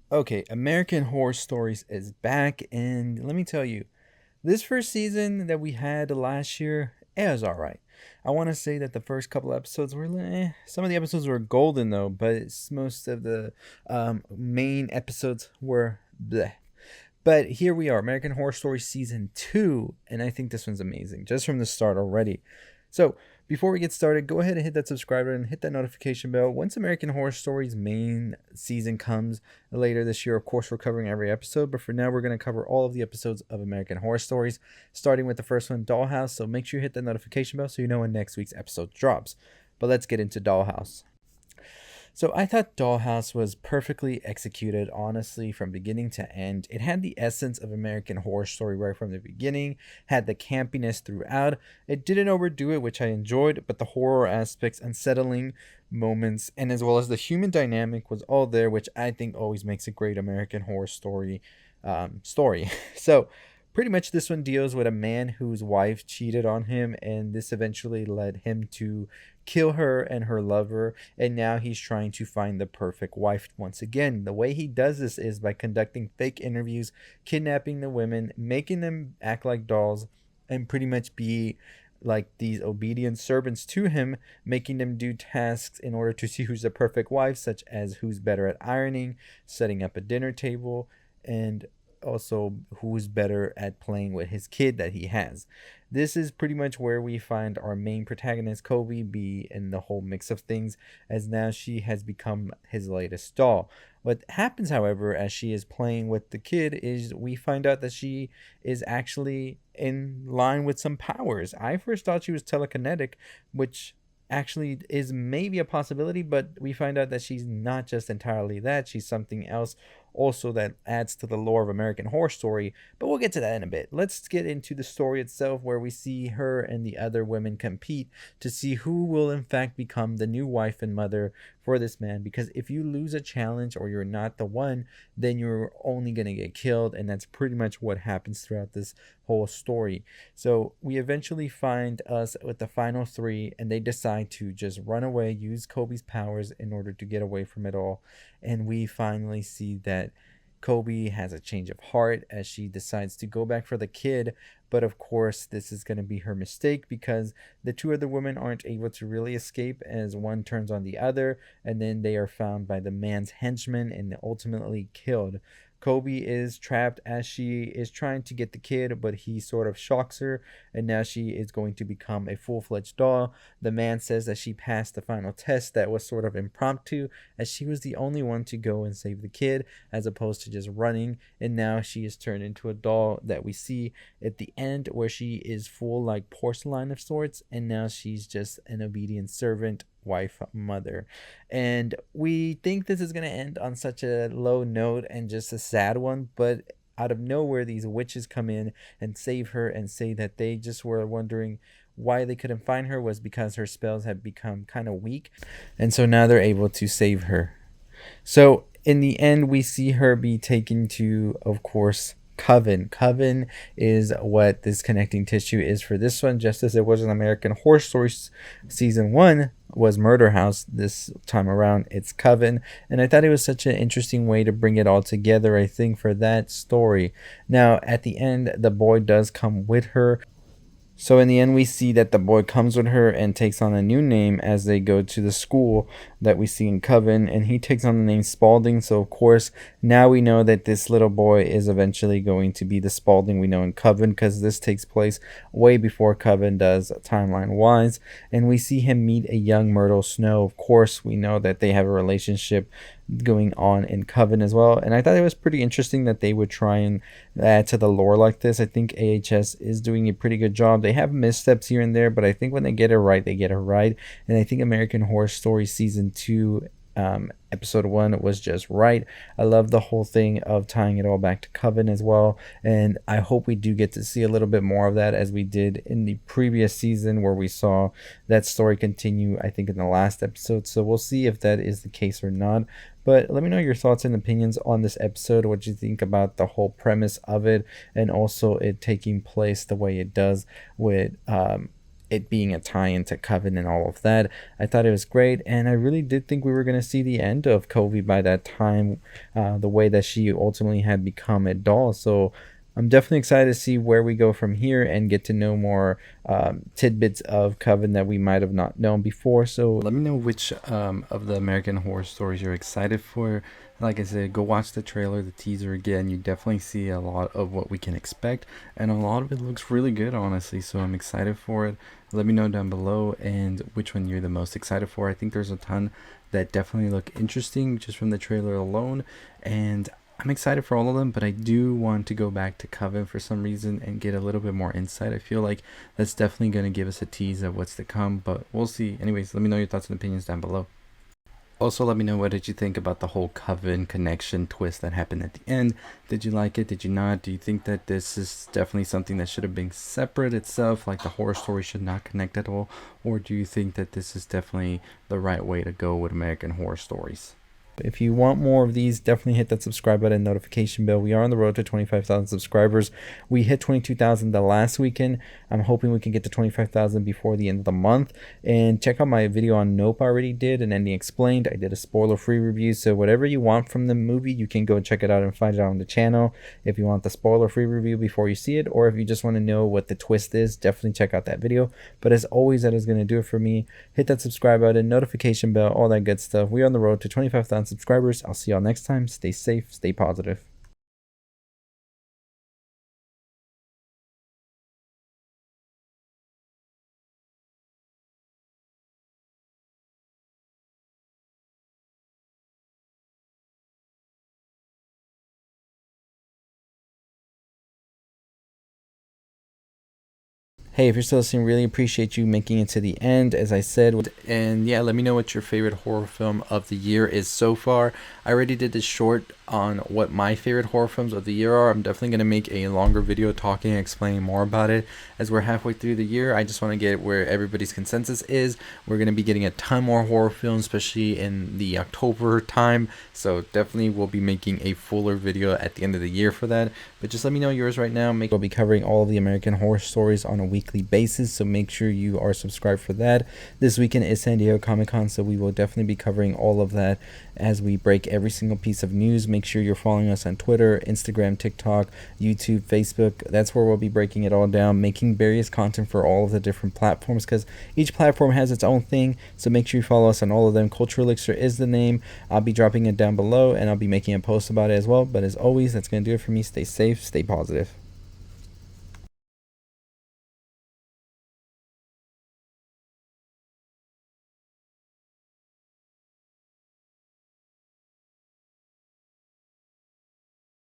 Okay, American Horror Stories is back, and let me tell you, this first season that we had last year, it was alright. I want to say that the first couple episodes were, some of the episodes were golden though, but most of the main episodes were bleh. But here we are, American Horror Story Season 2, and I think this one's amazing, just from the start already. So, before we get started, go ahead and hit that subscribe button, hit that notification bell. Once American Horror Story's main season comes later this year, of course, we're covering every episode, but for now, we're going to cover all of the episodes of American Horror Stories, starting with the first one, Dollhouse. So, make sure you hit that notification bell so you know when next week's episode drops. But let's get into Dollhouse. So I thought Dollhouse was perfectly executed, honestly, from beginning to end. It had the essence of American Horror Story right from the beginning, had the campiness throughout. It didn't overdo it, which I enjoyed, but the horror aspects, unsettling moments, and as well as the human dynamic was all there, which I think always makes a great American Horror Story. So pretty much this one deals with a man whose wife cheated on him, and this eventually led him to kill her and her lover, and now he's trying to find the perfect wife once again. The way he does this is by conducting fake interviews, kidnapping the women, making them act like dolls, and pretty much be like these obedient servants to him, making them do tasks in order to see who's the perfect wife, such as who's better at ironing, setting up a dinner table, and also who's better at playing with his kid that he has. This is pretty much where we find our main protagonist, Kobe, be in the whole mix of things, as now she has become his latest doll. What happens, however, as she is playing with the kid, is we find out that she is actually in line with some powers. I first thought she was telekinetic, which actually is maybe a possibility, but we find out that she's not just entirely that, she's something else also that adds to the lore of American Horror Story, but we'll get to that in a bit. Let's get into the story itself, where we see her and the other women compete to see who will in fact become the new wife and mother for this man, because if you lose a challenge or you're not the one, then you're only going to get killed, and that's pretty much what happens throughout this whole story. So we eventually find us with the final three, and they decide to just run away, use Kobe's powers in order to get away from it all. And we finally see that Kobe has a change of heart as she decides to go back for the kid. But of course, this is going to be her mistake, because the two other women aren't able to really escape, as one turns on the other, and then they are found by the man's henchmen and ultimately killed. Kobe is trapped as she is trying to get the kid, but he sort of shocks her, and now she is going to become a full fledged doll. The man says that she passed the final test that was sort of impromptu, as she was the only one to go and save the kid, as opposed to just running, and now she is turned into a doll that we see at the end, where she is full like porcelain of sorts, and now she's just an obedient servant, wife, mother. And we think this is going to end on such a low note and just a sad one, but out of nowhere, these witches come in and save her and say that they just were wondering why they couldn't find her was because her spells had become kind of weak, and so now they're able to save her. So in the end, we see her be taken to, of course, Coven. Coven is what this connecting tissue is for this one, just as it was in American Horror Story season 1 was Murder House. This time around it's Coven, and I thought it was such an interesting way to bring it all together, I think, for that story. Now at the end, the boy does come with her. So in the end, we see that the boy comes with her and takes on a new name as they go to the school that we see in Coven, and he takes on the name Spalding. So of course, now we know that this little boy is eventually going to be the Spalding we know in Coven, because this takes place way before Coven does, timeline wise. And we see him meet a young Myrtle Snow. Of course, we know that they have a relationship going on in Coven as well, and I thought it was pretty interesting that they would try and add to the lore like this. I think AHS is doing a pretty good job. They have missteps here and there, but I think when they get it right, they get it right. And I think American Horror Story season 2 episode 1 was just right. I love the whole thing of tying it all back to Coven as well, and I hope we do get to see a little bit more of that, as we did in the previous season, where we saw that story continue, I think, in the last episode. So we'll see if that is the case or not. But let me know your thoughts and opinions on this episode, what you think about the whole premise of it, and also it taking place the way it does with it being a tie-in to Coven and all of that. I thought it was great, and I really did think we were going to see the end of Covey by that time, the way that she ultimately had become a doll. So I'm definitely excited to see where we go from here and get to know more tidbits of Coven that we might have not known before. So let me know which of the American Horror Stories you're excited for. Like I said, go watch the trailer, the teaser again. You definitely see a lot of what we can expect, and a lot of it looks really good, honestly. So I'm excited for it. Let me know down below and which one you're the most excited for. I think there's a ton that definitely look interesting just from the trailer alone, and I'm excited for all of them, but I do want to go back to Coven for some reason and get a little bit more insight. I feel like that's definitely going to give us a tease of what's to come, but we'll see. Anyways, let me know your thoughts and opinions down below. Also, let me know, what did you think about the whole Coven connection twist that happened at the end? Did you like it? Did you not? Do you think that this is definitely something that should have been separate itself, like the horror story should not connect at all? Or do you think that this is definitely the right way to go with American Horror Stories? If you want more of these, definitely hit that subscribe button and notification bell. We are on the road to 25,000 subscribers. We hit 22,000 the last weekend. I'm hoping we can get to 25,000 before the end of the month. And check out my video on Nope I already did, and Ending Explained. I did a spoiler-free review, so whatever you want from the movie, you can go check it out and find it out on the channel. If you want the spoiler-free review before you see it, or if you just want to know what the twist is, definitely check out that video. But as always, that is going to do it for me. Hit that subscribe button, notification bell, all that good stuff. We are on the road to 25,000 subscribers. I'll see y'all next time. Stay safe, stay positive. Hey, if you're still listening, really appreciate you making it to the end, as I said. And yeah, let me know what your favorite horror film of the year is so far. I already did this short on what my favorite horror films of the year are. I'm definitely going to make a longer video talking and explaining more about it as we're halfway through the year. I just want to get where everybody's consensus is. We're going to be getting a ton more horror films, especially in the October time. So definitely we'll be making a fuller video at the end of the year for that. But just let me know yours right now. We'll be covering all of the American Horror Stories on a weekly basis, so make sure you are subscribed for that. This weekend is San Diego Comic-Con, so we will definitely be covering all of that as we break every single piece of news. Make sure you're following us on Twitter, Instagram, TikTok, YouTube, Facebook. That's where we'll be breaking it all down, making various content for all of the different platforms, because each platform has its own thing. So make sure you follow us on all of them. Culture Elixir is the name. I'll be dropping it down below, and I'll be making a post about it as well. But as always, that's going to do it for me. Stay safe, stay positive.